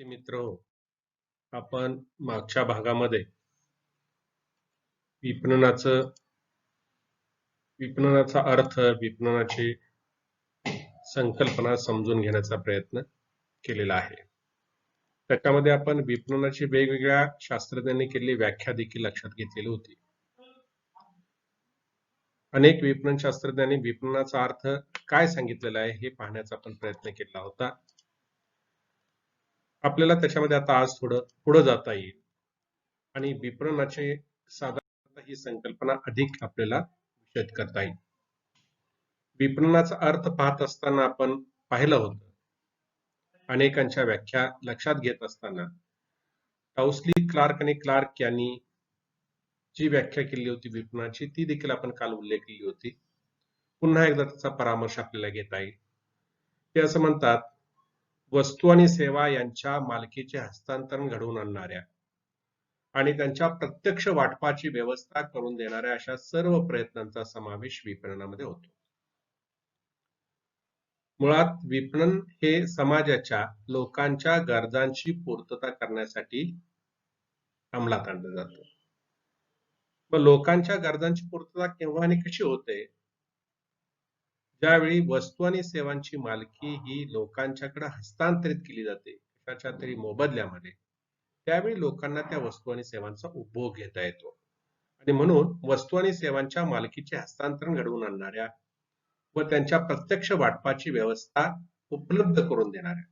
मित्र हो, आपण मागच्या भागामध्ये विपणनाचं विपणनाचा अर्थ, विपणनाची संकल्पना समजून घेण्याचा प्रयत्न केलेला आहे. त्याच्यामध्ये आपण विपणनाची वेगवेगळ्या शास्त्रज्ञांनी केलेली व्याख्या देखील लक्षात घेतलेली होती. अनेक विपणन शास्त्रज्ञांनी विपणनाचा अर्थ काय सांगितलेला आहे हे पाहण्याचा आपण प्रयत्न केला होता. आपल्याला त्याच्यामध्ये आता आज थोडं पुढे जाता येईल आणि विपणनाचे साधारणतः ही संकल्पना अधिक आपल्याला विशद करता येईल. विपणनाचा अर्थ पाहत असताना आपण पाहिलं होतं, अनेकांच्या व्याख्या लक्षात घेत असताना टाउस्ली, क्लार्क आणि क्लार्क यांनी जी व्याख्या केली होती विपणनाची ती देखील आपण काल उल्लेख केली होती. पुन्हा एकदा त्याचा परामर्श आपल्याला घेता येईल. ते असं म्हणतात, वस्तू आणि सेवा यांच्या मालकीचे हस्तांतरण घडवून आणणाऱ्या आणि त्यांच्या प्रत्यक्ष वाटपाची व्यवस्था करून देणाऱ्या अशा सर्व प्रयत्नांचा समावेश विपणनामध्ये होतो. मुळात विपणन हे समाजाच्या लोकांच्या गरजांची पूर्तता करण्यासाठी अंमलात आणलं जातं. मग लोकांच्या गरजांची पूर्तता केव्हा आणि कशी होते? ज्यावेळी वस्तू आणि सेवांची मालकी ही लोकांच्याकडे हस्तांतरित केली जाते कशाच्या तरी मोबदल्यामध्ये, त्यावेळी लोकांना त्या वस्तू आणि सेवांचा उपभोग घेता येतो. आणि म्हणून वस्तू आणि सेवांच्या मालकीचे हस्तांतरण घडवून आणणाऱ्या व त्यांच्या प्रत्यक्ष वाटपाची व्यवस्था उपलब्ध करून देणाऱ्या,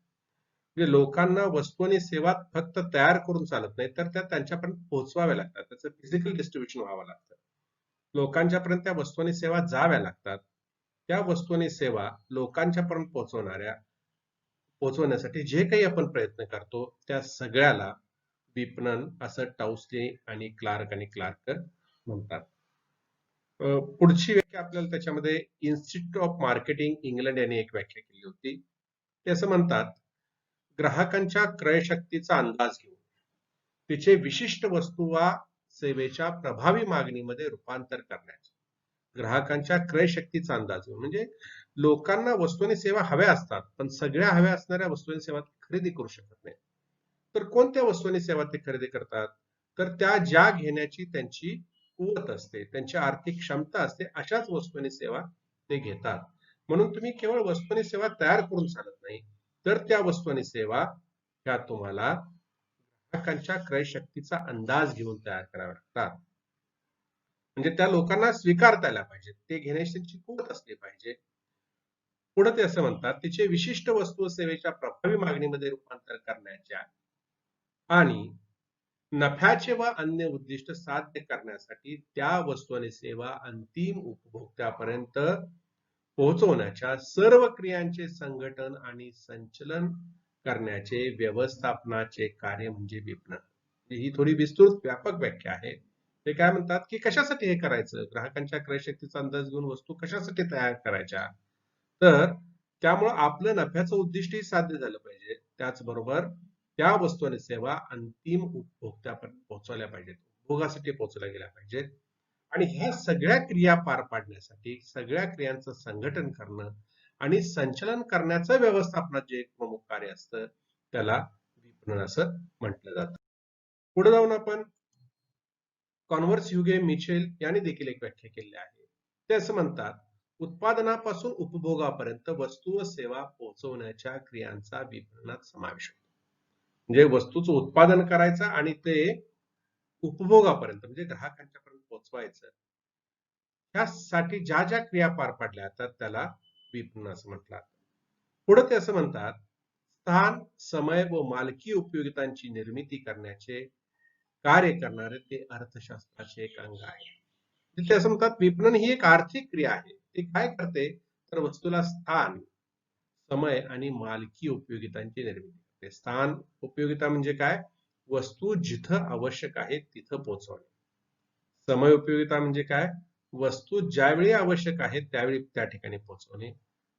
म्हणजे लोकांना वस्तू आणि सेवा फक्त तयार करून चालत नाही, तर त्या त्यांच्यापर्यंत पोहोचवाव्या लागतात. त्याचं फिजिकल डिस्ट्रीब्युशन व्हावं लागतं. लोकांच्यापर्यंत त्या वस्तू आणि सेवा जाव्या लागतात. त्या वस्तू आणि सेवा लोकांच्यापर्यंत पोहोचवण्यासाठी जे काही आपण प्रयत्न करतो त्या सगळ्याला विपणन असं टाउस्ली आणि क्लार्क म्हणतात. पुढची व्याख्या आपल्याला त्याच्यामध्ये इन्स्टिट्यूट ऑफ मार्केटिंग इंग्लंड यांनी एक व्याख्या केली होती. ते असं म्हणतात, ग्राहकांच्या क्रयशक्तीचा अंदाज घेऊन तिचे विशिष्ट वस्तू वा सेवेच्या प्रभावी मागणीमध्ये रूपांतर करण्याचे. ग्राहकांच्या क्रयशक्तीचा अंदाज घेऊन म्हणजे लोकांना वस्तू आणि सेवा हव्या असतात, पण सगळ्या हव्या असणाऱ्या वस्तू आणि सेवा खरेदी करू शकत नाही. तर कोणत्या वस्तू आणि सेवा ते खरेदी करतात? तर त्या ज्या घेण्याची त्यांची कुवत असते, त्यांची आर्थिक क्षमता असते, अशाच वस्तू आणि सेवा ते घेतात. म्हणून तुम्ही केवळ वस्तू आणि सेवा तयार करून चालत नाही, तर त्या वस्तू आणि सेवा ह्या तुम्हाला ग्राहकांच्या क्रयशक्तीचा अंदाज घेऊन तयार कराव्या लागतात. म्हणजे त्या लोकांना स्वीकारता आल्या पाहिजेत, ते घेण्याची त्यांची कुवत असली पाहिजे. पुढे ते असं म्हणतात, तिचे विशिष्ट वस्तू व सेवेच्या प्रभावी मागणीमध्ये रूपांतर करण्याच्या आणि नफ्याचे व अन्य उद्दिष्ट साध्य करण्यासाठी त्या वस्तू आणि सेवा अंतिम उपभोक्त्यापर्यंत पोहोचवण्याच्या सर्व क्रियांचे संघटन आणि संचलन करण्याचे व्यवस्थापनाचे कार्य म्हणजे विपणन. ही थोडी विस्तृत व्यापक व्याख्या आहे. ते काय म्हणतात की कशासाठी हे करायचं? ग्राहकांच्या क्रयशक्तीचा अंदाज घेऊन वस्तू कशासाठी तयार करायच्या? तर त्यामुळे आपलं नफ्याचं उद्दिष्टही साध्य झालं पाहिजे, त्याचबरोबर त्या वस्तू आणि सेवा अंतिम उपभोक्त्यापर्यंत पोहोचवल्या पाहिजेत, उपभोगासाठी पोहोचवल्या गेल्या पाहिजेत. आणि ह्या सगळ्या क्रिया पार पाडण्यासाठी सगळ्या क्रियांचं संघटन करणं आणि संचलन करण्याचं व्यवस्थापनात जे एक प्रमुख कार्य असतं त्याला विपणन असं म्हटलं जातं. पुढे जाऊन आपण कॉन्व्हर्स ह्युगे मिचेल यांनी देखील एक व्याख्या केली आहे. ते असं म्हणतात, उत्पादनापासून उपभोगापर्यंत वस्तू व सेवा पोहोचवण्याच्या क्रियांचा विपणनात समावेश होतो. म्हणजे वस्तूचं उत्पादन करायचं आणि ते उपभोगापर्यंत म्हणजे ग्राहकांच्यापर्यंत पोहोचवायचं, त्यासाठी ज्या ज्या क्रिया पार पाडल्या जातात त्याला विपणन असं म्हटलं जातं. पुढे ते असं म्हणतात, स्थान, समय व मालकी उपयोगितांची निर्मिती करण्याचे कार्य करणारे ते अर्थशास्त्राचे एक अंग आहे. ते असं म्हणतात, विपणन ही एक आर्थिक क्रिया आहे. ते काय करते तर वस्तूला स्थान, समय आणि मालकी उपयोगितांची निर्मिती करते. स्थान उपयोगिता म्हणजे काय? वस्तू जिथं आवश्यक आहे तिथं पोहोचवणे. समय उपयोगिता म्हणजे काय? वस्तू ज्यावेळी आवश्यक आहे त्यावेळी त्या ठिकाणी पोहोचवणे.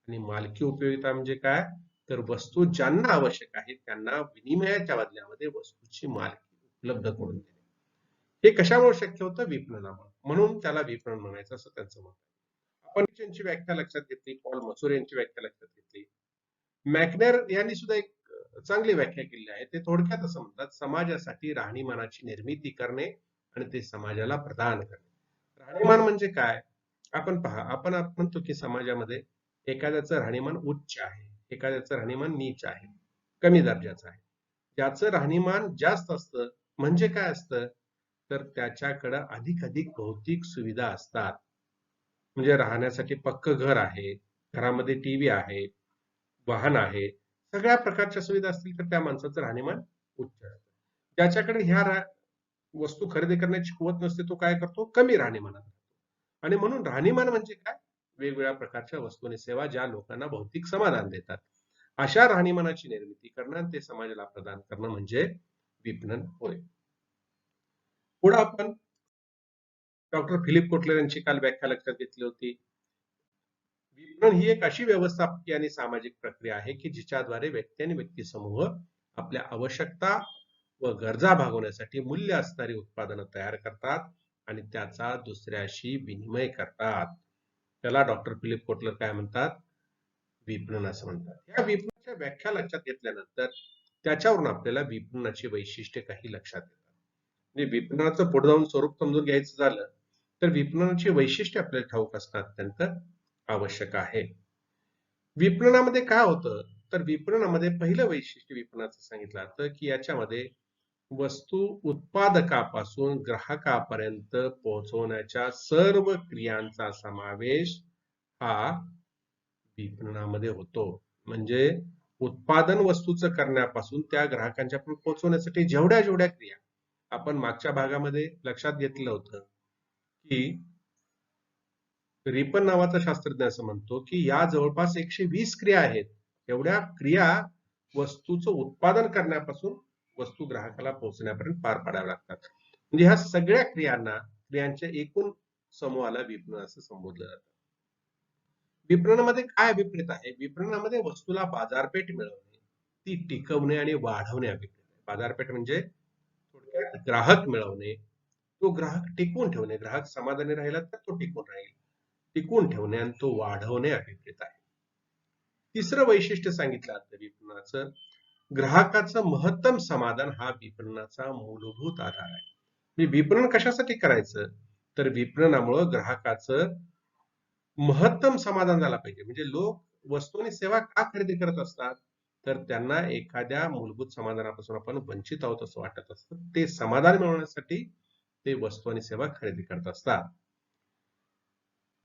आणि मालकी उपयोगिता म्हणजे काय? तर वस्तू ज्यांना आवश्यक आहे त्यांना विनिमयाच्या बदल्यामध्ये वस्तूची मालकी उपलब्ध करून देणे. हे कशामुळे शक्य होतं? विपणनामुळे. म्हणून त्याला विपणन म्हणायचं असं त्यांचं मत आहे. आपण यांची व्याख्या लक्षात घेतली, पॉल मसुर यांची व्याख्या लक्षात घेतली. मॅकनेर यांनी सुद्धा एक चांगली व्याख्या केली आहे. ते थोडक्यात असं म्हणतात, समाजासाठी राहणीमानाची निर्मिती करणे आणि ते समाजाला प्रदान करणे. राहणीमान म्हणजे काय? आपण पहा, आपण म्हणतो की समाजामध्ये एखाद्याचं राहणीमान उच्च आहे, एखाद्याचं राहणीमान नीच आहे, कमी दर्जाचं आहे. ज्याचं राहणीमान जास्त असतं म्हणजे काय असतं, तर त्याच्याकडं अधिक भौतिक सुविधा असतात. म्हणजे राहण्यासाठी पक्कं घर आहे, घरामध्ये टीव्ही आहे, वाहन आहे, सगळ्या प्रकारच्या सुविधा असतील तर त्या माणसाचं राहणीमान उच्च असतं. ज्याच्याकडे वस्तू खरेदी करण्याची कुवत नसते तो काय करतो, कमी राहणीमानात. आणि म्हणून राहणीमान म्हणजे काय, वेगवेगळ्या प्रकारच्या वस्तू आणि सेवा ज्या लोकांना भौतिक समाधान देतात, अशा राहणीमानाची निर्मिती करणं आणि ते समाजाला प्रदान करणं म्हणजे विपणन होय. पुढे आपण डॉक्टर फिलिप कोटलर यांची काल व्याख्या लक्षात घेतली होती. विपणन ही एक अशी व्यवस्थापकीय आणि सामाजिक प्रक्रिया आहे की जिच्याद्वारे व्यक्ती आणि व्यक्ती समूह आपल्या आवश्यकता व गरजा भागवण्यासाठी मूल्य असणारी उत्पादनं तयार करतात आणि त्याचा दुसऱ्याशी विनिमय करतात. त्याला डॉक्टर फिलिप कोटलर काय म्हणतात, विपणन असं म्हणतात. या विपणनाच्या व्याख्या लक्षात घेतल्यानंतर त्याच्यावरून आपल्याला विपणनाची वैशिष्ट्ये काही लक्षात येतात. म्हणजे विपणनाचं पुढे जाऊन स्वरूप समजून घ्यायचं झालं तर विपणनाची वैशिष्ट्ये आपल्याला ठाऊक असणं अत्यंत आवश्यक आहे. विपणनामध्ये काय होतं, तर विपणनामध्ये पहिलं वैशिष्ट्य विपणनाचं सांगितलं जातं की याच्यामध्ये वस्तू उत्पादकापासून ग्राहकापर्यंत पोहोचवण्याच्या सर्व क्रियांचा समावेश हा विपणनामध्ये होतो. म्हणजे उत्पादन वस्तूचं करण्यापासून त्या ग्राहकांच्या पर्यंत पोहोचवण्यासाठी जेवढ्या जेवढ्या क्रिया आपण मागच्या भागामध्ये लक्षात घेतलं होतं की रिपन नावाचा शास्त्रज्ञ असं म्हणतो की या जवळपास 120 क्रिया आहेत. एवढ्या क्रिया वस्तूचं उत्पादन करण्यापासून वस्तू ग्राहकाला पोहोचण्यापर्यंत पार पाडाव्या लागतात. म्हणजे ह्या सगळ्या क्रियांच्या एकूण समूहाला विपणन असं संबोधलं जातं. विपणनामध्ये काय अभिप्रेत आहे, विपणनामध्ये वस्तूला बाजारपेठ मिळवणे, ती टिकवणे आणि वाढवणे अभिप्रेत आहे. बाजारपेठ म्हणजे थोडक्यात ग्राहक मिळवणे, तो ग्राहक टिकवून ठेवणे, ग्राहक समाधानी राहिला तर तो टिकून राहील, टिकवून ठेवणे आणि तो वाढवणे अभिप्रेत आहे. तिसरं वैशिष्ट्य सांगितलं जातं विपणनाचं, ग्राहकाचं महत्तम समाधान हा विपणनाचा मूलभूत आधार आहे. म्हणजे विपणन कशासाठी करायचं, तर विपणनामुळं ग्राहकाचं महत्तम समाधान झाला पाहिजे. म्हणजे लोक वस्तू आणि सेवा का खरेदी करत असतात, तर त्यांना एखाद्या मूलभूत समाधानापासून आपण वंचित आहोत असं वाटत असतं. ते समाधान मिळवण्यासाठी ते वस्तू आणि सेवा खरेदी करत असतात.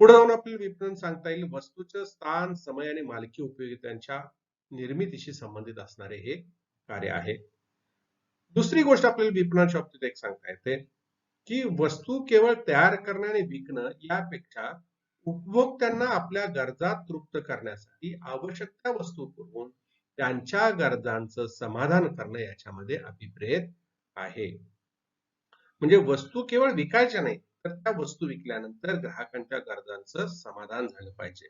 पुढे जाऊन आपल्याला विपणन सांगता येईल वस्तूचं स्थान, समय आणि मालकी उपयोगितांच्या निर्मितीशी संबंधित असणारे हे कार्य आहे. दुसरी गोष्ट आपल्याला विपणनाच्या बाबतीत एक सांगता येते की वस्तू केवळ तयार करणे आणि विकणं यापेक्षा उपभोक्त्यांना आपल्या गरजा तृप्त करण्यासाठी आवश्यक त्या वस्तू पुरवून त्यांच्या गरजांचं समाधान करणं याच्यामध्ये अभिप्रेत आहे. म्हणजे वस्तू केवळ विकायच्या नाही तर त्या वस्तू विकल्यानंतर ग्राहकांच्या गरजांचं समाधान झालं पाहिजे.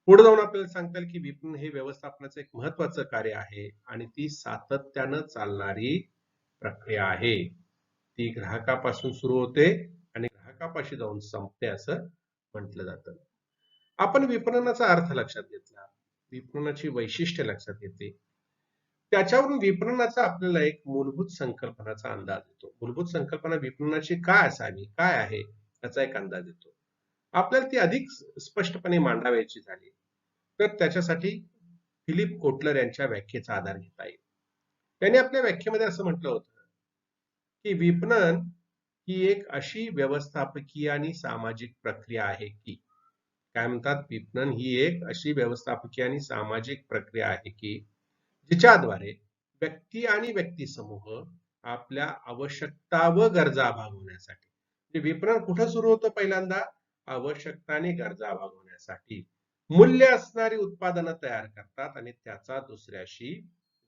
पुढे जाऊन आपल्याला सांगता येईल की विपणन हे व्यवस्थापनाचं एक महत्वाचं कार्य आहे आणि ती सातत्यानं चालणारी प्रक्रिया आहे. ती ग्राहकापासून सुरू होते आणि ग्राहकापाशी जाऊन संपते असं म्हटलं जातं. आपण विपणनाचा अर्थ लक्षात घेतला, विपणनाची वैशिष्ट्य लक्षात घेतली, त्याच्यावरून विपणनाचा आपल्याला एक मूलभूत संकल्पनाचा अंदाज येतो. मूलभूत संकल्पना विपणनाची काय असावी, काय आहे याचा एक अंदाज येतो. आपल्याला ती अधिक स्पष्टपणे मांडावयाची झाली तर त्याच्यासाठी फिलिप कोटलर यांच्या व्याख्येचा आधार घेता येईल. त्यांनी आपल्या व्याख्येमध्ये असं म्हटलं होतं की विपणन ही एक अशी व्यवस्थापकीय आणि सामाजिक प्रक्रिया आहे की, काय म्हणतात, विपणन ही एक अशी व्यवस्थापकीय आणि सामाजिक प्रक्रिया आहे की जिच्याद्वारे व्यक्ती आणि व्यक्ती समूह आपल्या आवश्यकता व गरजा भागवण्यासाठी, विपणन कुठं सुरू होतं, पहिल्यांदा आवश्यकता आणि गरजा भागवण्यासाठी मूल्य असणारी उत्पादनं तयार करतात आणि त्याचा दुसऱ्याशी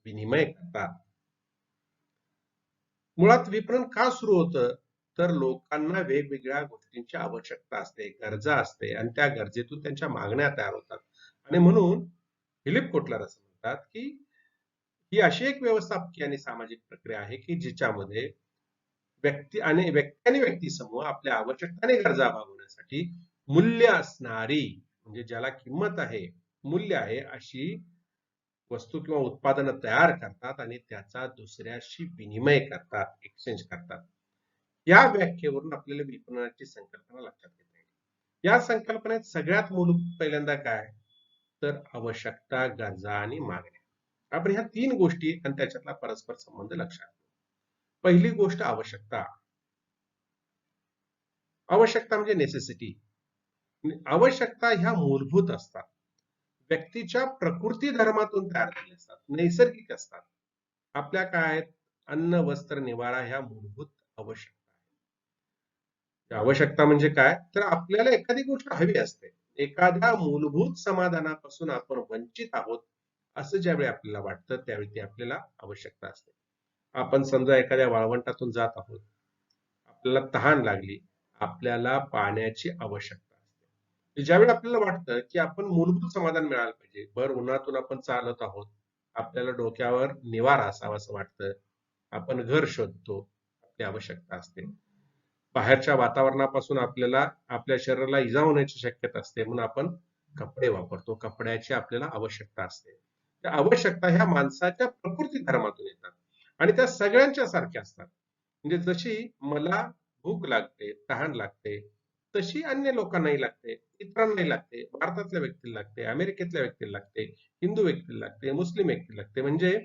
विनिमय करतात. मुळात विपणन का सुरू होतं, तर लोकांना वेगवेगळ्या गोष्टींची आवश्यकता असते, गरजा असते आणि त्या गरजेतून त्यांच्या मागण्या तयार होतात. आणि म्हणून फिलिप कोटलर असं म्हणतात की ही अशी एक व्यवस्थापकीय आणि सामाजिक प्रक्रिया आहे की जिच्यामध्ये व्यक्ती आणि व्यक्ती समूह आपल्या आवश्यकता आणि गरजा भागवण्यासाठी मूल्य असणारी, म्हणजे ज्याला किंमत आहे, मूल्य आहे, अशी वस्तू किंवा उत्पादनं तयार करतात आणि त्याचा दुसऱ्याशी विनिमय करतात, एक्सचेंज करतात. या व्याख्येवरून आपल्याला विपणनाची संकल्पना लक्षात येते. या संकल्पनेत सगळ्यात मूलभूत पहिल्यांदा काय, तर आवश्यकता, गरजा आणि मागण्या. आपण ह्या 3 गोष्टी आणि त्याच्यातला परस्पर संबंध लक्षात घेऊ. पहिली गोष्ट आवश्यकता. आवश्यकता म्हणजे नेसेसिटी. आवश्यकता ह्या मूलभूत असतात. व्यक्तीच्या प्रकृती धर्मातून तयार झालेल्या असतात, नैसर्गिक असतात. आपल्या काय आहेत? अन्न, वस्त्र, निवारा ह्या मूलभूत आवश्यकता. आवश्यकता म्हणजे काय, तर आपल्याला एखादी गोष्ट हवी असते. एखाद्या मूलभूत समाधानापासून आपण वंचित आहोत असं ज्यावेळी आपल्याला वाटतं, त्यावेळी ती आपल्याला आवश्यकता असते. आपण समजा एखाद्या वाळवंटातून जात आहोत, आपल्याला तहान लागली, आपल्याला पाण्याची आवश्यकता असते. ज्यावेळी आपल्याला वाटतं की आपण मूलभूत समाधान मिळालं पाहिजे, भर उन्हातून आपण चालत आहोत, आपल्याला डोक्यावर निवारा असावा असं वाटतं, आपण घर शोधतो, आपली आवश्यकता असते. बाहेरच्या वातावरणापासून आपल्याला आपल्या शरीराला इजा होण्याची शक्यता असते, म्हणून आपण कपडे वापरतो, कपड्याची आपल्याला आवश्यकता असते. त्या आवश्यकता ह्या माणसाच्या प्रकृती धर्मातून येतात आणि त्या सगळ्यांच्या सारख्या असतात. म्हणजे जशी मला भूक लागते, तहान लागते, तशी अन्य लोकांनाही लागते, इतरांनाही लागते, भारतातल्या व्यक्तीला लागते, अमेरिकेतल्या व्यक्तीला लागते, हिंदू व्यक्तीला लागते, मुस्लिम व्यक्तीला लागते. म्हणजे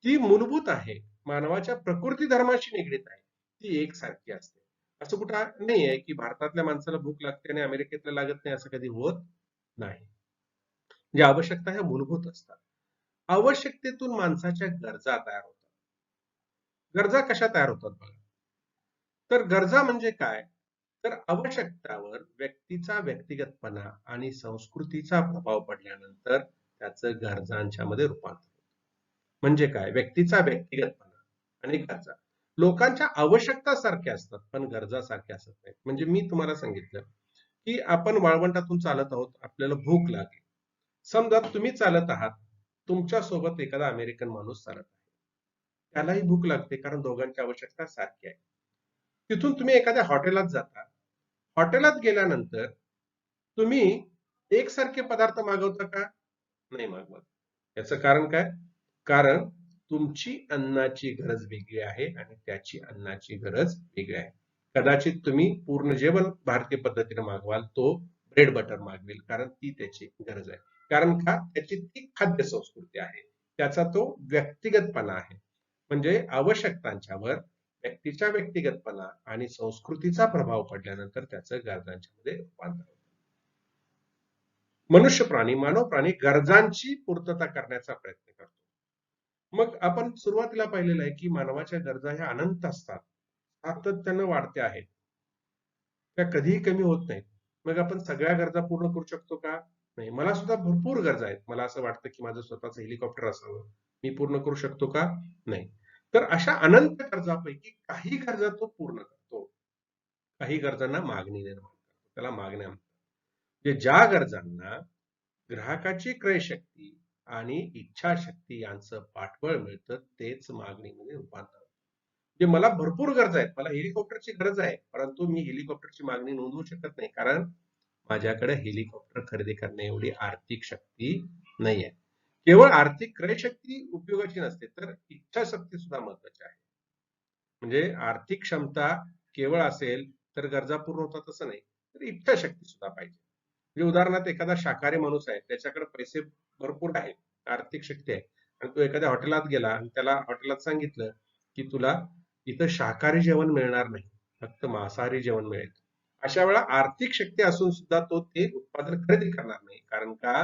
ती मूलभूत आहे, मानवाच्या प्रकृती धर्माशी निगडीत आहे, ती एकसारखी असते. असं कुठं नाही आहे की भारतातल्या माणसाला भूक लागते आणि अमेरिकेतला लागत नाही, असं कधी होत नाही. म्हणजे आवश्यकता ह्या मूलभूत असतात. आवश्यकतेतून माणसाच्या गरजा तयार होतात. गरजा कशा तयार होतात बघा, तर गरजा म्हणजे काय, तर आवश्यकतावर व्यक्तीचा व्यक्तिगतपणा आणि संस्कृतीचा प्रभाव पडल्यानंतर त्याचं गरजांच्या मध्ये रूपांतर. म्हणजे काय, व्यक्तीचा व्यक्तिगतपणा आणि गरजा. लोकांच्या आवश्यकता सारख्या असतात पण गरजा सारख्या असत नाहीत. म्हणजे मी तुम्हाला सांगितलं की आपण वाळवंटातून चालत आहोत, आपल्याला भूक लागली. समजा तुम्ही चालत आहात, तुमच्या सोबत एखादा अमेरिकन माणूस चालत आहे, त्यालाही भूक लागते कारण दोघांची आवश्यकता सारखी आहे. तिथून तुम्ही एखाद्या हॉटेलात जाता, हॉटेलात गेल्यानंतर तुम्ही एकसारखे पदार्थ मागवता का, नाही मागवत. याचं कारण काय, कारण तुमची अन्नाची गरज वेगळी आहे आणि त्याची अन्नाची गरज वेगळी आहे. कदाचित तुम्ही पूर्ण जेवण भारतीय पद्धतीने मागवाल, तो ब्रेड बटर मागवेल कारण ती त्याची गरज आहे. कारण का, त्याची ती खाद्य संस्कृती आहे, त्याचा तो व्यक्तिगतपणा आहे. म्हणजे आवश्यकतांच्यावर व्यक्तीच्या व्यक्तिगतपणा आणि संस्कृतीचा प्रभाव पडल्यानंतर त्याचं गरजांच्या मध्ये रूपांतर. मनुष्य प्राणी, मानव प्राणी गरजांची पूर्तता करण्याचा प्रयत्न करतो. मग आपण सुरुवातीला पाहिलेलं आहे की मानवाच्या गरजा ह्या अनंत असतात, सातत्यानं वाढत्या आहेत, त्या कधीही कमी होत नाहीत. मग आपण सगळ्या गरजा पूर्ण करू शकतो का, नाही. मला सुद्धा भरपूर गरजा आहेत, मला असं वाटतं की माझं स्वतःचं हेलिकॉप्टर असावं, मी पूर्ण करू शकतो का, नाही. तर अशा अनंत गरजापैकी काही गरजा तो पूर्ण करतो, काही गरजांना मागणी निर्माण करतो, त्याला मागण्या म्हणतात. म्हणजे ज्या गरजांना ग्राहकाची क्रयशक्ती आणि इच्छाशक्ती यांचं पाठबळ मिळतं, तेच मागणीमध्ये रूपांतर. म्हणजे मला भरपूर गरजा आहेत, मला हेलिकॉप्टरची गरज आहे, परंतु मी हेलिकॉप्टरची मागणी नोंदवू शकत नाही कारण माझ्याकडे हेलिकॉप्टर खरेदी करण्या एवढी आर्थिक शक्ती नाहीये. केवळ आर्थिक क्रयशक्ती उपयोगाची नसते, तर इच्छाशक्ती सुद्धा महत्वाची आहे. म्हणजे आर्थिक क्षमता केवळ असेल तर गरजा पूर्ण होतात असं नाही, तर इच्छाशक्ती सुद्धा पाहिजे. म्हणजे उदाहरणार्थ एखादा शाकाहारी माणूस आहे, त्याच्याकडे पैसे भरपूर आहेत, आर्थिक शक्ती आहे, आणि तो एखाद्या हॉटेलात गेला आणि त्याला हॉटेलात सांगितलं की तुला इथं शाकाहारी जेवण मिळणार नाही, फक्त मांसाहारी जेवण मिळेल. अशा वेळा आर्थिक शक्ती असून सुद्धा तो ते उत्पादन खरेदी करणार नाही, कारण का,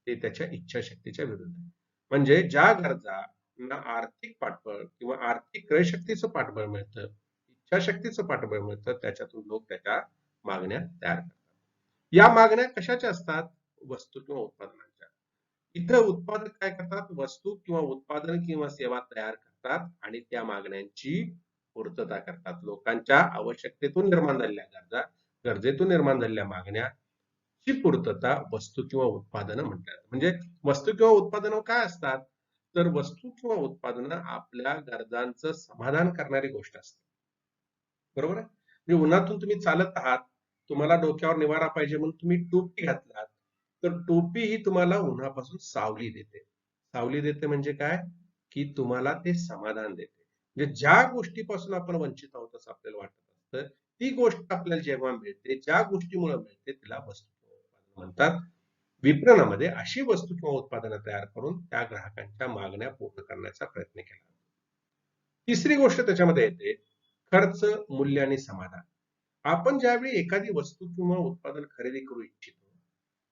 ते त्याच्या इच्छाशक्तीच्या विरुद्ध आहे. म्हणजे ज्या गरजांना आर्थिक पाठबळ किंवा आर्थिक क्रयशक्तीचं पाठबळ मिळतं, इच्छाशक्तीचं पाठबळ मिळतं, त्याच्यातून लोक त्याच्या मागण्या तयार करतात. या मागण्या कशाच्या असतात, वस्तू किंवा उत्पादनांच्या. इथं उत्पादक काय करतात, वस्तू किंवा उत्पादन किंवा सेवा तयार करतात आणि त्या मागण्यांची पूर्तता करतात. लोकांच्या आवश्यकतेतून निर्माण झालेल्या गरजा, गरजेतून निर्माण झालेल्या मागण्या ची पूर्तता वस्तू किंवा उत्पादनं म्हणतात. म्हणजे वस्तू किंवा उत्पादनं काय असतात, तर वस्तू किंवा उत्पादनं आपल्या गरजांचं समाधान करणारी गोष्ट असते. बरोबर आहे. म्हणजे उन्हातून तुम्ही चालत आहात, तुम्हाला डोक्यावर निवारा पाहिजे म्हणून तुम्ही टोपी घातलात, तर टोपी ही तुम्हाला उन्हापासून सावली देते. सावली देते म्हणजे काय, की तुम्हाला ते समाधान देते. म्हणजे ज्या गोष्टीपासून आपण वंचित आहोत असं आपल्याला वाटत असतं, ती गोष्ट आपल्याला जेव्हा मिळते, ज्या गोष्टीमुळे मिळते तिला वस्तू किंवा उत्पादन म्हणतात. विपणनामध्ये अशी वस्तू किंवा उत्पादनं तयार करून त्या ग्राहकांच्या मागण्या पूर्ण करण्याचा प्रयत्न केला जातो. तिसरी गोष्ट त्याच्यामध्ये येते, खर्च, मूल्य आणि समाधान. आपण ज्यावेळी एखादी वस्तू किंवा उत्पादन खरेदी करू इच्छितो,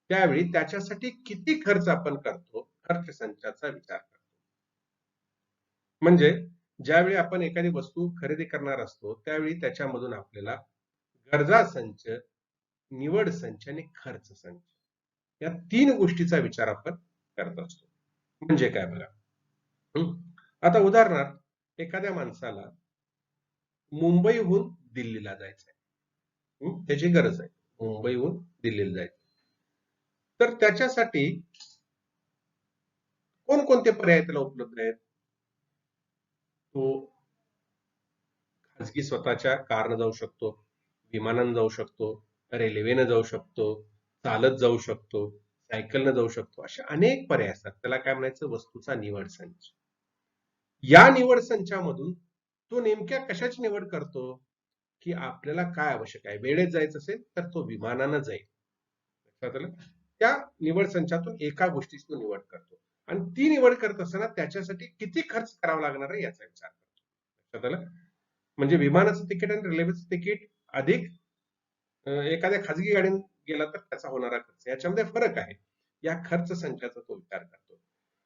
त्यावेळी त्याच्यासाठी किती खर्च आपण करतो, खर्च संचाचा विचार करतो. म्हणजे ज्यावेळी आपण एखादी वस्तू खरेदी करणार असतो, त्यावेळी त्याच्यामधून आपल्याला गरजा संच, निवड संच आणि खर्च संच या 3 गोष्टीचा विचार आपण करत असतो. म्हणजे काय बघा. हं. आता उदाहरणार्थ एखाद्या माणसाला मुंबईहून दिल्लीला जायचंय. त्याची गरज आहे. मुंबईहून दिल्लीला जायचं. तर त्याच्यासाठी कोणकोणते पर्याय त्याला उपलब्ध आहेत? तो खाजगी स्वतःच्या कारनं जाऊ शकतो, विमानानं जाऊ शकतो, रेल्वेनं जाऊ शकतो, चालत जाऊ शकतो, सायकलनं जाऊ शकतो. असे अनेक पर्याय असतात. त्याला काय म्हणायचं? वस्तूचा निवड संच. या निवड संचामधून तो नेमक्या कशाची निवड करतो? की आपल्याला काय आवश्यक आहे? वेळेत जायचं असेल तर तो विमानानं जाईल. लक्षात आलं? त्या निवड संचातून एका गोष्टीची तो निवड करतो. आणि ती निवड करत असताना त्याच्यासाठी किती खर्च करावा लागणार आहे याचा विचार करतो. लक्षात आलं? म्हणजे विमानाचं तिकीट आणि रेल्वेचं तिकीट अधिक एखाद्या खाजगी गाडीने गेला तर त्याचा होणारा खर्च याच्यामध्ये फरक आहे. या खर्च संचाचा तो विचार करतो.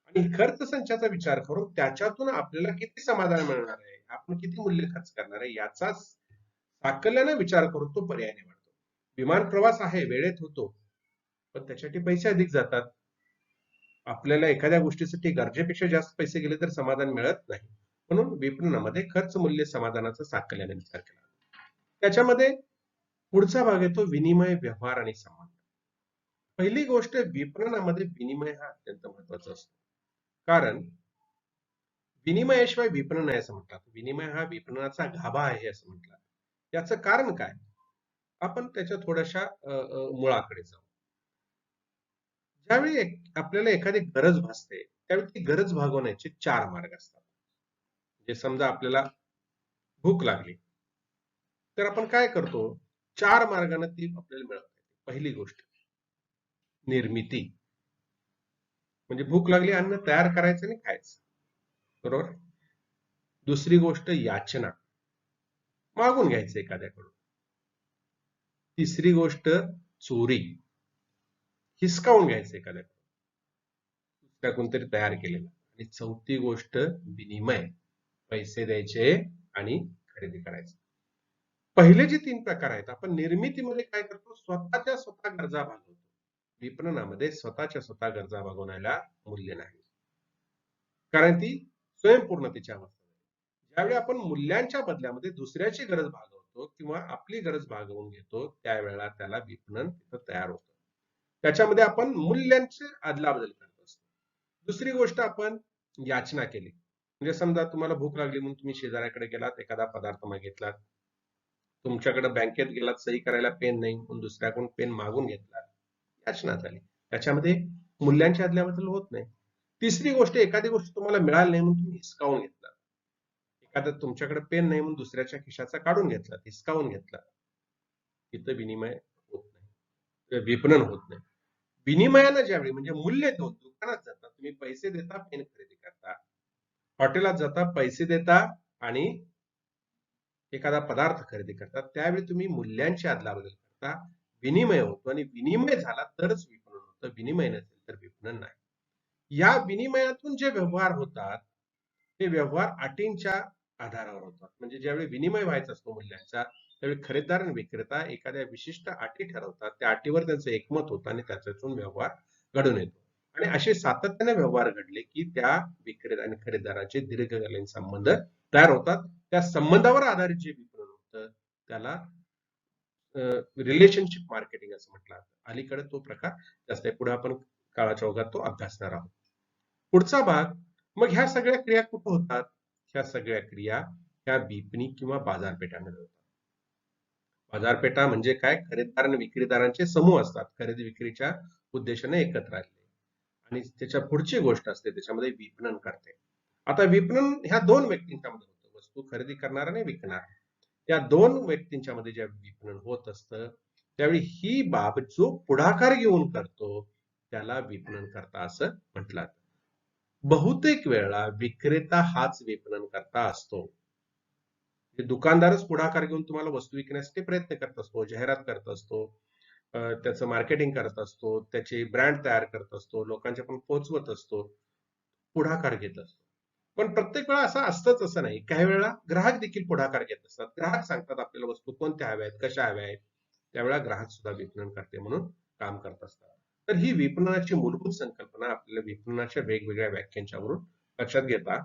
आणि खर्च संचाचा विचार करून त्याच्यातून आपल्याला किती समाधान मिळणार आहे, आपण किती मूल्य खर्च करणार आहे याचा साकल्याने विचार करून तो पर्याय निवडतो. विमान प्रवास आहे, वेळेत होतो, पण त्याच्यासाठी पैसे अधिक जातात. आपल्याला एखाद्या गोष्टीसाठी गरजेपेक्षा जास्त पैसे गेले तर समाधान मिळत नाही. म्हणून विपणनामध्ये खर्च मूल्य समाधानाचा साकल्याने विचार केला. त्याच्यामध्ये पुढचा भाग येतो विनिमय, व्यवहार आणि संबंध. पहिली गोष्ट, विपणनामध्ये विनिमय हा अत्यंत महत्वाचा असतो. कारण विनिमयाशिवाय विपणन नाही असं म्हणतात. विनिमय हा विपणनाचा गाभा आहे असं म्हटलं. याचं कारण काय? आपण त्याच्या थोड्याशा मुळाकडे जाऊ. ज्यावेळी आपल्याला एखादी गरज भासते, त्यावेळी ती गरज भागवण्याचे 4 मार्ग असतात. म्हणजे समजा आपल्याला भूक लागली, तर आपण काय करतो? 4 मार्गाने ती आपल्याला मिळत. पहिली गोष्ट निर्मिती. म्हणजे भूक लागली, अन्न तयार करायचं आणि खायचं. बरोबर? दुसरी गोष्ट याचना. मागून घ्यायचं एखाद्याकडून. तिसरी गोष्ट चोरी. हिसकावून घ्यायचं एखाद्याकडून. दुसऱ्या कोणतरी तयार केलेलं. आणि चौथी गोष्ट विनिमय. पैसे द्यायचे आणि खरेदी करायचं. पहिले जे 3 प्रकार आहेत, आपण निर्मितीमध्ये काय करतो? स्वतःच्या स्वतः गरजा भागवतो. विपणनामध्ये स्वतःच्या स्वतः गरजा भागवण्याला मूल्य नाही. कारण ती स्वयंपूर्णतेची अवस्था आहे. ज्यावेळी आपण मूल्यांच्या बदल्यामध्ये दुसऱ्याची गरज भागवतो किंवा आपली गरज भागवून घेतो, त्यावेळेला त्याला विपणन तिथं तयार होतं. त्याच्यामध्ये आपण मूल्यांचे अदलाबदल करत असतो. दुसरी गोष्ट, आपण याचना केली. म्हणजे समजा तुम्हाला भूक लागली म्हणून तुम्ही शेजाऱ्याकडे गेलात, एखादा पदार्थ मागितलात. तुमच्याकडे बँकेत गेलात, सही करायला पेन नाही म्हणून दुसऱ्याकडून पेन मागून घेतला. याचना झाली. त्याच्यामध्ये मूल्यांची अदलाबदल होत नाही. तिसरी गोष्ट, एखादी गोष्ट तुम्हाला मिळाली नाही म्हणून तुम्ही हिसकावून घेतला. एखादं तुमच्याकडे पेन नाही म्हणून दुसऱ्याच्या खिशाचा काढून घेतला, हिसकावून घेतला. तिथं विनिमय होत नाही, विपणन होत नाही. विनिमयानं ज्यावेळी म्हणजे मूल्य देऊन दुकानात जाता, तुम्ही पैसे देता, पेन खरेदी करता. हॉटेलात जाता, पैसे देता आणि एखादा पदार्थ खरेदी करतात, त्यावेळी तुम्ही मूल्यांची अदलाबदल करता, विनिमय होतो आणि विनिमय झाला तरच विपणन होतं. विनिमय नसेल तर विपणन नाही. या विनिमयातून जे व्यवहार होतात, ते व्यवहार अटींच्या आधारावर होतात. म्हणजे ज्यावेळी विनिमय व्हायचा असतो मूल्यांचा, त्यावेळी खरेदीदार आणि विक्रेता एखाद्या विशिष्ट अटी ठरवतात. त्या अटीवर त्यांचं एकमत होतं आणि त्याच्यातून व्यवहार घडून येतो. आणि असे सातत्याने व्यवहार घडले की त्या विक्रेता आणि खरेदीदाराचे दीर्घकालीन संबंध तयार होतात. त्या संबंधावर आधारित जे विपणन होतं त्याला रिलेशनशिप मार्केटिंग असं म्हटलं जातं. अलीकडे तो प्रकार जास्त आहे. पुढे आपण काळाच्या ओघात तो अभ्यासणार आहोत. पुढचा भाग, मग ह्या सगळ्या क्रिया कुठे होतात? ह्या सगळ्या क्रिया ह्या विपणी किंवा बाजारपेठांमध्ये होतात. बाजारपेठा म्हणजे काय? खरेदीदार आणि विक्रेतारांचे समूह असतात. खरेदी विक्रीच्या उद्देशाने एकत्र आले. आणि त्याच्या पुढची गोष्ट असते त्याच्यामध्ये विपणन करते. आता विपणन ह्या दोन व्यक्तींच्या मध्ये होतं, वस्तू खरेदी करणार आणि विकणार. या दोन व्यक्तींच्या मध्ये जेव्हा विपणन होत असतं त्यावेळी ही बाब जो पुढाकार घेऊन करतो त्याला विपणन करता असं म्हटलं जातं. बहुतेक वेळा विक्रेता हाच विपणन करता असतो. दुकानदारच पुढाकार घेऊन तुम्हाला वस्तू विकण्यासाठी प्रयत्न करत असतो, जाहिरात करत असतो, त्याचं मार्केटिंग करत असतो, त्याची ब्रँड तयार करत असतो, लोकांच्या पण पोहोचवत असतो, पुढाकार घेत असतो. पण प्रत्येक वेळा असं असतंच असं नाही. काही वेळा ग्राहक देखील पुढाकार घेत असतात. ग्राहक सांगतात आपल्याला वस्तू कोणत्या हव्या आहेत, कशा हव्या आहेत. त्यावेळेला ग्राहक सुद्धा विपणन करते म्हणून काम करत असतात. तर ही विपणनाची मूलभूत संकल्पना आपल्याला विपणनाच्या वेगवेगळ्या व्याख्यांच्यावरून लक्षात घेता.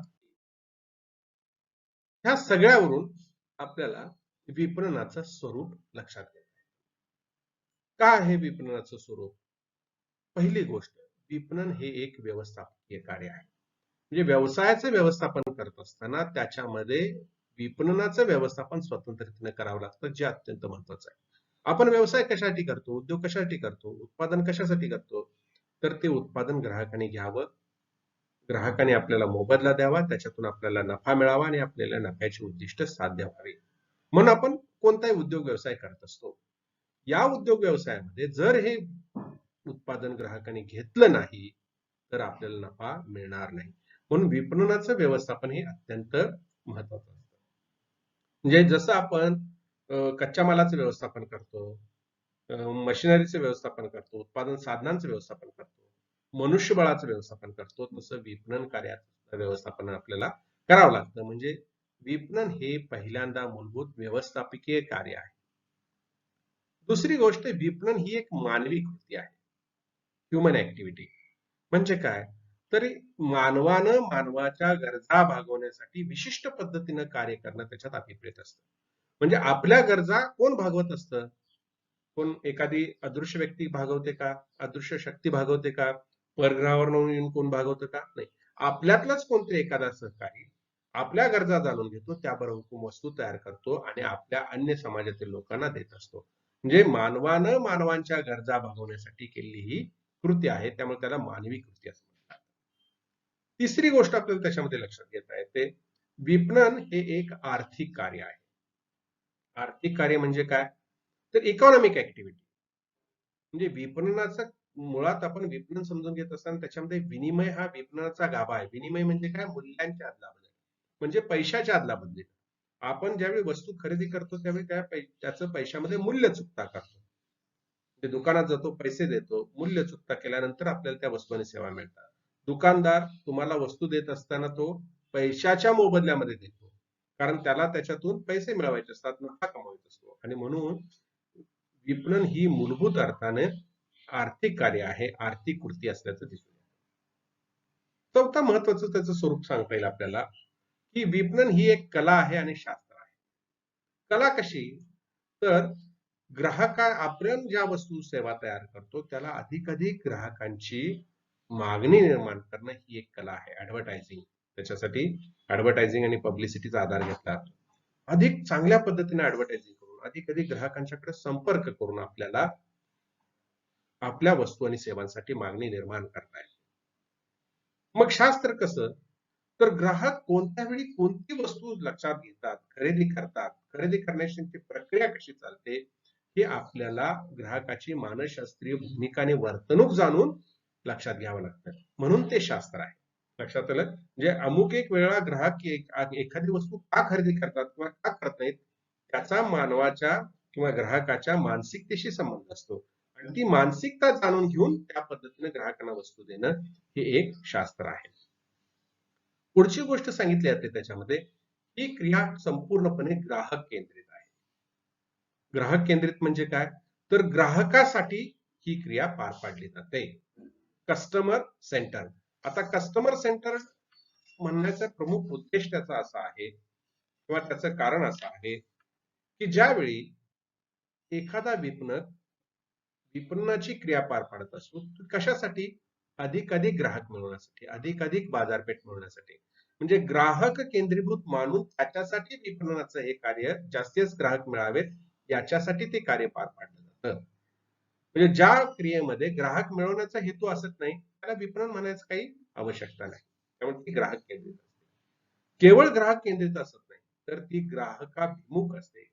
ह्या सगळ्यावरून आपल्याला विपणनाचं स्वरूप लक्षात घेता. काय आहे विपणनाचं स्वरूप? पहिली गोष्ट, विपणन हे एक व्यवस्थापकीय कार्य आहे. म्हणजे व्यवसायाचं व्यवस्थापन करत असताना त्याच्यामध्ये विपणनाचं व्यवस्थापन स्वतंत्रतेने करावं लागतं, जे अत्यंत महत्वाचं आहे. आपण व्यवसाय कशासाठी करतो, उद्योग कशासाठी करतो, उत्पादन कशासाठी करतो, तर ते उत्पादन ग्राहकाने घ्यावं, ग्राहकाने आपल्याला मोबदला द्यावा, त्याच्यातून आपल्याला नफा मिळावा आणि आपल्याला नफ्याची उद्दिष्ट साध्य व्हावी, म्हणून आपण कोणताही उद्योग व्यवसाय करत असतो. या उद्योग व्यवसायामध्ये जर हे उत्पादन ग्राहकाने घेतलं नाही तर आपल्याला नफा मिळणार नाही. म्हणून विपणनाचं व्यवस्थापन हे अत्यंत महत्वाचं असतं. म्हणजे जसं आपण कच्च्या मालाचं व्यवस्थापन करतो, मशिनरीचं व्यवस्थापन करतो, उत्पादन साधनांचं व्यवस्थापन करतो, मनुष्यबळाचं व्यवस्थापन करतो, तसं विपणन कार्याचं व्यवस्थापन आपल्याला करावं लागतं. म्हणजे विपणन हे पहिल्यांदा मूलभूत व्यवस्थापकीय कार्य आहे. दुसरी गोष्ट, विपणन ही एक मानवी कृती आहे, ह्युमन ऍक्टिव्हिटी. म्हणजे काय, तरी मानवानं मानवाच्या गरजा भागवण्यासाठी विशिष्ट पद्धतीनं कार्य करणं त्याच्यात अभिप्रेत असतं. म्हणजे आपल्या गरजा कोण भागवत असतं? कोण एखादी अदृश्य व्यक्ती भागवते का? अदृश्य शक्ती भागवते का? परग्रहावर येऊन कोण भागवतं का? नाही. आपल्यातलाच कोणतरी एखादा सहकारी आपल्या गरजा जाणून घेतो, त्याबरोबर वस्तू तयार करतो आणि आपल्या अन्य समाजातील लोकांना देत असतो. म्हणजे मानवानं मानवांच्या गरजा भागवण्यासाठी केलेली ही कृती आहे, त्यामुळे त्याला मानवी कृती असं म्हणतात. तिसरी गोष्ट आपल्याला त्याच्यामध्ये लक्षात घेता येते, विपणन हे एक आर्थिक कार्य आहे. आर्थिक कार्य म्हणजे काय, तर इकॉनॉमिक ऍक्टिव्हिटी. म्हणजे विपणनाचा मुळात आपण विपणन समजून घेत असताना त्याच्यामध्ये विनिमय हा विपणनाचा गाभा आहे. विनिमय म्हणजे काय, मूल्यांच्या अदलाबदल, म्हणजे पैशाच्या अदलाबदली. आपण ज्यावेळी वस्तू खरेदी करतो त्यावेळी त्याचं पैशामध्ये मूल्य चुकता करतो. म्हणजे दुकानात जातो, पैसे देतो, मूल्य चुकता केल्यानंतर आपल्याला त्या वस्तू आणि सेवा मिळतात. दुकानदार तुम्हाला वस्तू देत असताना तो पैशाच्या मोबदल्यामध्ये देतो, कारण त्याला त्याच्यातून पैसे मिळवायचे असतात, नफा कमवायचा असतो. आणि म्हणून विपणन ही मूलभूत अर्थाने आर्थिक कार्य आहे, आर्थिक कृती असल्याचं दिसून येतं. चौथा महत्वाचं त्याचं स्वरूप सांगता येईल आपल्याला, की विपणन ही एक कला आहे आणि शास्त्र आहे. कला कशी, तर आपण ज्या वस्तू सेवा तयार करतो त्याला अधिकाधिक ग्राहकांची मागणी निर्माण करणं ही एक कला आहे. ऍडव्हर्टायझिंग, त्याच्यासाठी ऍडव्हर्टायझिंग आणि पब्लिसिटीचा आधार घेतला, अधिक चांगल्या पद्धतीने ऍडव्हर्टायझिंग करून अधिक ग्राहकांच्याकडे संपर्क करून आपल्याला आपल्या वस्तू आणि सेवांसाठी मागणी निर्माण करता येते. मग शास्त्र कसं, तर ग्राहक कोणत्या वेळी कोणती वस्तू लक्षात घेतात, खरेदी करतात, खरेदी करण्याची प्रक्रिया कशी चालते, हे आपल्याला ग्राहकाची मानसशास्त्रीय भूमिका आणि वर्तणूक जाणून लक्षात घ्यावं लागतं. म्हणून ते शास्त्र आहे. लक्षात आलं? म्हणजे अमुक एक वेळा ग्राहक एखादी वस्तू का खरेदी करतात किंवा का करत नाहीत, त्याचा मानवाच्या किंवा ग्राहकाच्या मानसिकतेशी संबंध असतो. आणि ती मानसिकता जाणून घेऊन त्या पद्धतीने ग्राहकांना वस्तू देणं हे एक शास्त्र आहे. पुढची गोष्ट सांगितली जाते त्याच्यामध्ये, ही क्रिया संपूर्णपणे ग्राहक केंद्रित आहे. ग्राहक केंद्रित म्हणजे काय, तर ग्राहकासाठी ही क्रिया पार पाडली जाते. Customer centre. आता कस्टमर सेंटर म्हणण्याचा प्रमुख उद्देश त्याचा असा आहे किंवा त्याचं कारण असं आहे, की ज्यावेळी एखादा विपणनाची क्रिया पार पाडत असतो, कशासाठी, अधिकाधिक ग्राहक मिळवण्यासाठी, अधिकाधिक बाजारपेठ मिळवण्यासाठी. म्हणजे ग्राहक केंद्रीभूत मानून त्याच्यासाठी विपणनाचं हे कार्य, जास्तीत ग्राहक मिळावेत याच्यासाठी ते कार्य पार पाडलं जातं. म्हणजे ज्या क्रियेमध्ये ग्राहक मिळवण्याचा हेतू असत नाही त्याला विपणन म्हणायचं काही आवश्यकता नाही. त्यामुळे ती ग्राहक केंद्रित असते. केवळ ग्राहक केंद्रित असत नाही तर ती ग्राहकाभिमुख असते,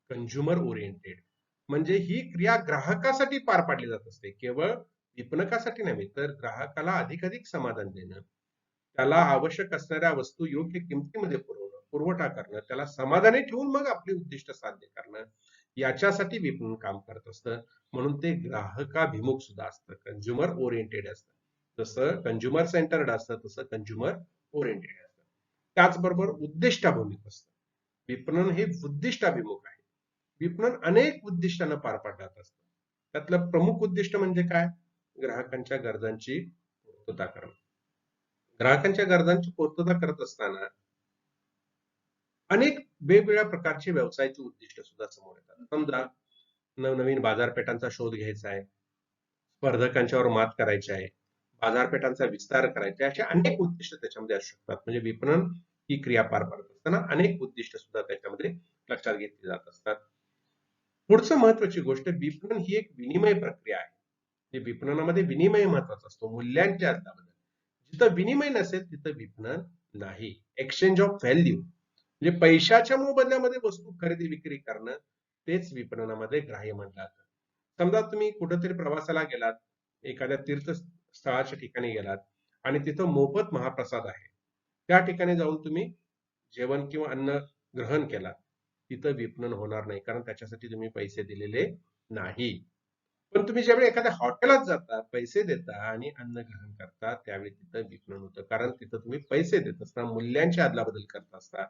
कंझ्युमर ओरिएंटेड. म्हणजे ही क्रिया ग्राहकासाठी पार पाडली जात असते, केवळ विपणकासाठी नव्हे तर ग्राहकाला अधिकाधिक समाधान देणं, त्याला आवश्यक असणाऱ्या वस्तू योग्य किमतीमध्ये पुरवणं, पुरवठा करणं, त्याला समाधानी ठेवून मग आपली उद्दिष्ट साध्य करणं, याच्यासाठी विपणन काम करत असतं. म्हणून ते ग्राहकाभिमुख सुद्धा असतं, कंझ्युमर ओरिएंटेड असतं. जसं कंझ्युमर सेंटर्ड असतं तसं कंझ्युमर ओरिएंटेड असतं. त्याचबरोबर उद्दिष्टाभिमुख असतं. विपणन हे उद्दिष्टाभिमुख आहे. विपणन अनेक उद्दिष्टांना पार पाडलं जात असतं. त्यातलं प्रमुख उद्दिष्ट म्हणजे काय? ग्राहकांच्या गरजांची पूर्तता करणं. ग्राहकांच्या गरजांची पूर्तता करत असताना अनेक वेगवेगळ्या प्रकारचे व्यवसायाची उद्दिष्ट सुद्धा समोर येतात. समजा नवनवीन बाजारपेठांचा शोध घ्यायचा आहे, स्पर्धकांच्यावर मात करायची आहे, बाजारपेठांचा विस्तार करायचा आहे, अशी अनेक उद्दिष्ट त्याच्यामध्ये असू शकतात. म्हणजे विपणन ही क्रिया पार पाडत असताना अनेक उद्दिष्ट सुद्धा त्याच्यामध्ये लक्षात घेतली जात असतात. पुढचं महत्वाची गोष्ट, विपणन ही एक विनिमय प्रक्रिया आहे. विपणनामध्ये विनिमय महत्वाचा असतो, मूल्यांच्या आधारावर. जिथं विनिमय नसेल तिथं विपणन नाही. एक्सचेंज ऑफ व्हॅल्यू म्हणजे पैशाच्या मोबदल्यामध्ये वस्तू खरेदी विक्री करणं, तेच विपणनामध्ये ग्राह्य म्हटलं जातं. समजा तुम्ही कुठेतरी प्रवासाला गेलात, एखाद्या तीर्थस्थळाच्या ठिकाणी गेलात आणि तिथं मोफत महाप्रसाद आहे, त्या ठिकाणी जाऊन तुम्ही जेवण किंवा अन्न ग्रहण केला, तिथं विपणन होणार नाही, कारण त्याच्यासाठी तुम्ही पैसे दिलेले नाही. पण तुम्ही ज्यावेळी एखाद्या हॉटेलात जाता, पैसे देता आणि अन्न ग्रहण करता, त्यावेळी तिथं विपणन होतं, कारण तिथं तुम्ही पैसे देत असता, मूल्यांची अदलाबदल करत असता.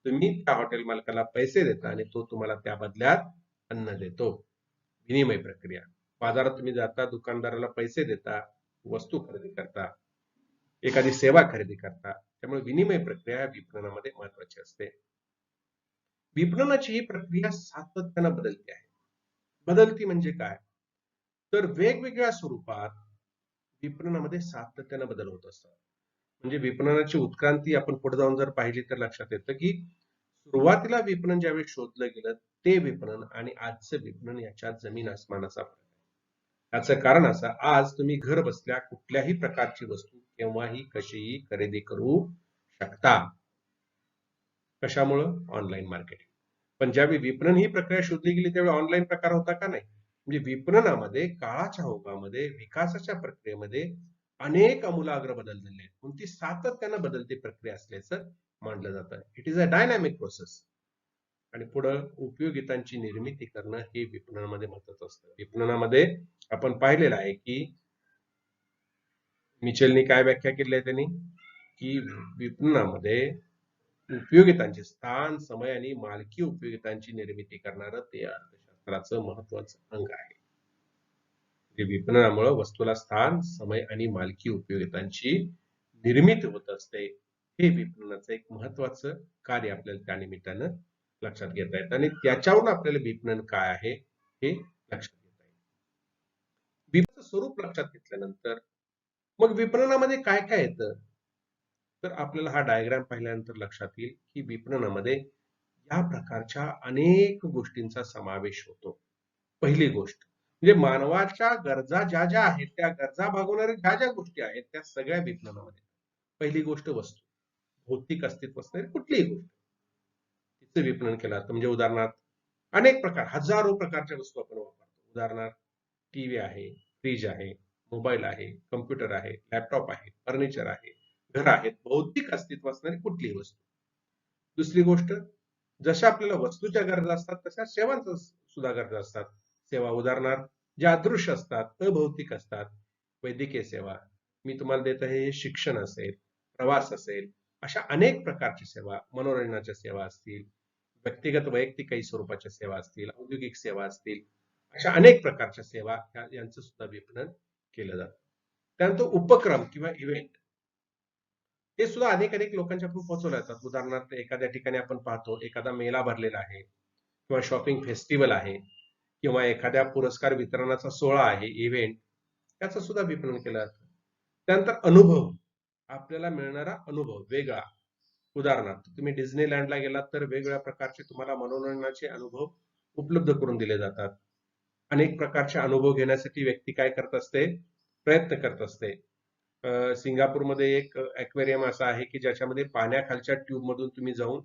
तुम्ही त्या हॉटेल मालकाला पैसे देता आणि तो तुम्हाला त्या बदल्यात अन्न देतो. विनिमय प्रक्रिया. बाजारात तुम्ही जाता, दुकानदाराला पैसे देता, वस्तू खरेदी करता, एखादी सेवा खरेदी करता. त्यामुळे विनिमय प्रक्रिया विपणनामध्ये महत्वाची असते. विपणनाची ही प्रक्रिया सातत्यानं बदलते आहे. बदलती म्हणजे काय? तर वेगवेगळ्या स्वरूपात विपणनामध्ये सातत्यानं बदल होत असतात. म्हणजे विपणनाची उत्क्रांती आपण पुढे जाऊन जर पाहिली तर लक्षात येतं की सुरुवातीला विपणन ज्यावेळी शोधलं गेलं, ते विपणन आणि आजचं विपणन याच्यात जमीन आसमानाचा फरक आहे. याचं कारण असं, आज तुम्ही घर बसल्या कुठल्याही प्रकारची वस्तू केव्हाही कशीही खरेदी करू शकता. कशामुळं? Online marketing. पण ज्यावेळी विपणन ही प्रक्रिया शोधली गेली त्यावेळी ऑनलाईन प्रकार होता का? नाही. म्हणजे विपणनामध्ये काळाच्या ओघामध्ये विकासाच्या प्रक्रियेमध्ये अनेक आमूलाग्र बदल झाले आहेत. पण ती सातत्यानं बदलती प्रक्रिया असल्याचं मानलं जातं. It is a dynamic process. आणि पुढं उपयोगितांची निर्मिती करणं हे विपणनामध्ये महत्वाचं असतं. विपणनामध्ये आपण पाहिलेलं आहे की मिचेलनी काय व्याख्या केली आहे त्यांनी, की विपणनामध्ये उपयोगितांचे स्थान, समय आणि मालकी उपयोगितांची निर्मिती करणारं ते अर्थशास्त्राचं महत्वाचं अंग आहे. विपणनामुळे वस्तूला स्थान, समय आणि मालकी उपयोगितांची निर्मिती होत असते. हे विपणनाचं एक महत्वाचं कार्य आपल्याला त्या निमित्तानं लक्षात घेता येतं आणि त्याच्यावरून आपल्याला विपणन काय आहे हे लक्षात घेता येतं. विपणनाचं स्वरूप लक्षात घेतल्यानंतर मग विपणनामध्ये काय काय येतं, तर आपल्याला हा डायग्राम पाहिल्यानंतर लक्षात येईल की विपणनामध्ये या प्रकारच्या अनेक गोष्टींचा समावेश होतो. पहिली गोष्ट म्हणजे मानवाच्या गरजा ज्या ज्या आहेत, त्या गरजा भागवणाऱ्या ज्या ज्या गोष्टी आहेत त्या सगळ्या विपणनामध्ये. पहिली गोष्ट वस्तू, भौतिक अस्तित्व असणारी कुठलीही गोष्ट तिचं विपणन केलं जातं. म्हणजे उदाहरणार्थ अनेक प्रकार, हजारो प्रकारच्या वस्तू आपण वापरतो. उदाहरणार्थ टीव्ही आहे, फ्रीज आहे, मोबाईल आहे, कम्प्युटर आहे, लॅपटॉप आहे, फर्निचर आहे, घर आहेत, भौतिक अस्तित्व असणारी कुठलीही वस्तू. दुसरी गोष्ट, जशा आपल्याला वस्तूच्या गरजा असतात तशा सेवांच्या सुद्धा गरजा असतात. सेवा उदाहरणार्थ ज्या अदृश्य असतात, अभौतिक असतात, वैद्यकीय सेवा, मी तुम्हाला देत आहे हे शिक्षण असेल, प्रवास असेल, अशा अनेक प्रकारच्या सेवा, मनोरंजनाच्या सेवा असतील, व्यक्तिगत वैयक्तिक काही स्वरूपाच्या सेवा असतील, औद्योगिक सेवा असतील, अशा अनेक प्रकारच्या सेवा यांचं सुद्धा विपणन केलं जातं. त्यानंतर उपक्रम किंवा इव्हेंट, ते सुद्धा अनेक अनेक लोकांच्या आपण पोहोचवल्या जातात. उदाहरणार्थ एखाद्या ठिकाणी आपण पाहतो एखादा मेळा भरलेला आहे किंवा शॉपिंग फेस्टिवल आहे किंवा एखाद्या पुरस्कार वितरणाचा सोहळा आहे, इव्हेंट, त्याचं सुद्धा विपणन केलं जातं. त्यानंतर अनुभव, आपल्याला मिळणारा अनुभव वेगळा. उदाहरणार्थ तुम्ही डिझनीलँडला गेलात तर वेगवेगळ्या प्रकारचे तुम्हाला मनोरंजनाचे अनुभव उपलब्ध करून दिले जातात. अनेक प्रकारचे अनुभव घेण्यासाठी व्यक्ती काय करत असते, प्रयत्न करत असते. सिंगापूरमध्ये एक ॲक्वेरियम असा आहे की ज्याच्यामध्ये पाण्याखालच्या ट्यूब मधून तुम्ही जाऊन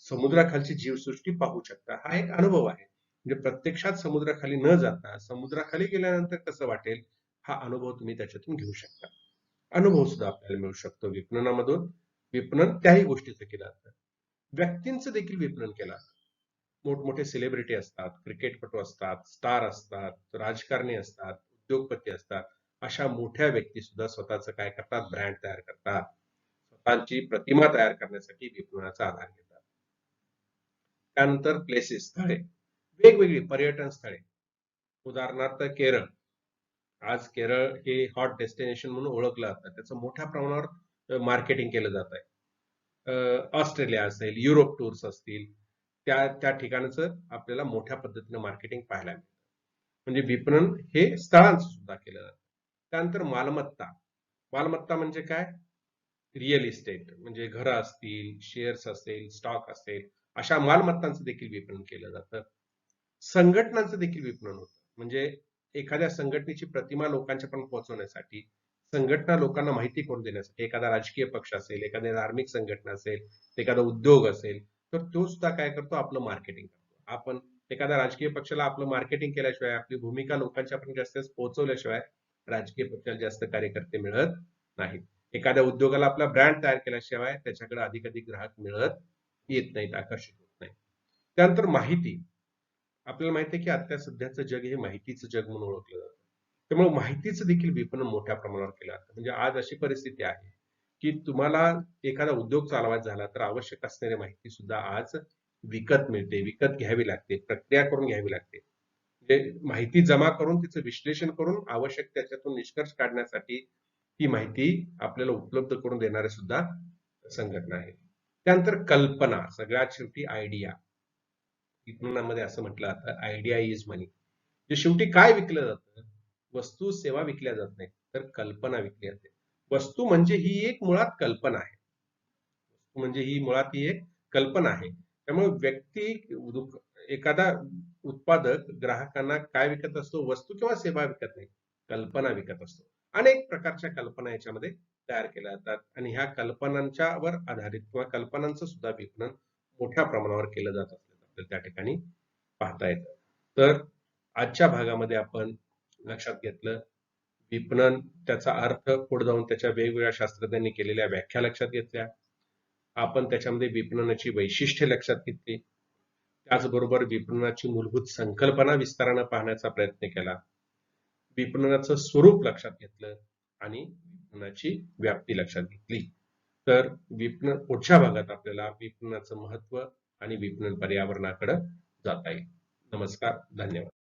समुद्राखालची जीवसृष्टी पाहू शकता. हा एक अनुभव आहे. म्हणजे प्रत्यक्षात समुद्राखाली न जाता समुद्राखाली गेल्यानंतर कसं वाटेल, हा अनुभव तुम्ही त्याच्यातून घेऊ शकता. अनुभव सुद्धा आपल्याला मिळू शकतो विपणनामधून. विपणन त्याही गोष्टीचं केलं जातं. व्यक्तींचं देखील विपणन केलं जातं. मोठमोठे सेलिब्रिटी असतात, क्रिकेटपटू असतात, स्टार असतात, राजकारणी असतात, उद्योगपती असतात. अशा मोठ्या व्यक्ती सुद्धा स्वतःचं काय करतात, ब्रँड तयार करतात. स्वतःची प्रतिमा तयार करण्यासाठी विपणनाचा आधार घेतात. त्यानंतर प्लेसेस, स्थळे, वेगवेगळी पर्यटन स्थळे. उदाहरणार्थ केरळ. आज केरळ हे हॉट डेस्टिनेशन म्हणून ओळखलं जातं. त्याचं मोठ्या प्रमाणावर मार्केटिंग केलं जात आहे. ऑस्ट्रेलिया असेल, युरोप टूर्स असतील, त्या त्या ठिकाणचं आपल्याला मोठ्या पद्धतीनं मार्केटिंग पाहायला मिळतं. म्हणजे विपणन हे स्थळांचं सुद्धा केलं जातं. त्यानंतर मालमत्ता. मालमत्ता म्हणजे काय? रिअल इस्टेट, म्हणजे घरं असतील, शेअर्स असेल, स्टॉक असेल, अशा मालमत्तांचं देखील विपणन केलं जातं. संघटनांचं देखील विपणन होतं. म्हणजे एखाद्या संघटनेची प्रतिमा लोकांच्यापर्यंत पोहोचवण्यासाठी, संघटना लोकांना माहिती करून देण्यासाठी, एखादा राजकीय पक्ष असेल, एखादी धार्मिक संघटना असेल, एखादा उद्योग असेल, तर तो सुद्धा काय करतो, आपलं मार्केटिंग करतो. आपण एखाद्या राजकीय पक्षाला आपलं मार्केटिंग केल्याशिवाय, आपली भूमिका लोकांच्यापर्यंत जास्त पोहोचवल्याशिवाय राजकीय पक्षाला जास्त कार्यकर्ते मिळत नाहीत. एखाद्या उद्योगाला आपला ब्रँड तयार केल्याशिवाय त्याच्याकडे अधिकाधिक ग्राहक मिळत येत नाहीत, आकर्षित होत नाही. त्यानंतर माहिती. आपल्याला माहिती आहे की आता सध्याचं जग हे माहितीचं जग म्हणून ओळखलं जातं. त्यामुळे माहितीचं देखील विपणन मोठ्या प्रमाणावर केलं जातं. म्हणजे आज अशी परिस्थिती आहे की तुम्हाला एखादा उद्योग चालवायचा झाला तर आवश्यक असणारी माहिती सुद्धा आज विकत मिळते, विकत घ्यावी लागते, प्रक्रिया करून घ्यावी लागते. म्हणजे माहिती जमा करून तिचं विश्लेषण करून आवश्यक त्याच्यातून निष्कर्ष काढण्यासाठी ही माहिती आपल्याला उपलब्ध करून देणारे सुद्धा संघटना आहे. त्यानंतर कल्पना, सगळ्यात शेवटी आयडिया. विपणनामध्ये असं म्हटलं जातं, आयडिया इज मनी. जे शेवटी काय विकलं जातं? वस्तू सेवा विकल्या जात नाही, तर कल्पना विकली जाते. वस्तू म्हणजे ही एक मुळात कल्पना आहे. म्हणजे ही मुळात ही एक कल्पना आहे. त्यामुळे एखादा उत्पादक ग्राहकांना काय विकत असतो? वस्तू किंवा सेवा विकत नाही, कल्पना विकत असतो. अनेक प्रकारच्या कल्पना याच्यामध्ये तयार केल्या जातात आणि ह्या कल्पनांच्यावर आधारित किंवा कल्पनांचं सुद्धा विपणन मोठ्या प्रमाणावर केलं जात असल्याचं आपल्याला त्या ठिकाणी पाहता येतं. तर आजच्या भागामध्ये आपण लक्षात घेतलं विपणन, त्याचा अर्थ, पुढे जाऊन त्याच्या वेगवेगळ्या शास्त्रज्ञांनी केलेल्या व्याख्या लक्षात घेतल्या. आपण त्याच्यामध्ये विपणनाची वैशिष्ट्ये लक्षात घेतली. त्याचबरोबर विपणनाची मूलभूत संकल्पना विस्तारानं पाहण्याचा प्रयत्न केला. विपणनाचं स्वरूप लक्षात घेतलं आणि विपणनाची व्याप्ती लक्षात घेतली. तर पुढच्या भागात आपल्याला विपणनाचं महत्व आणि विपणन पर्यावरणाकडे जाता येईल. नमस्कार, धन्यवाद.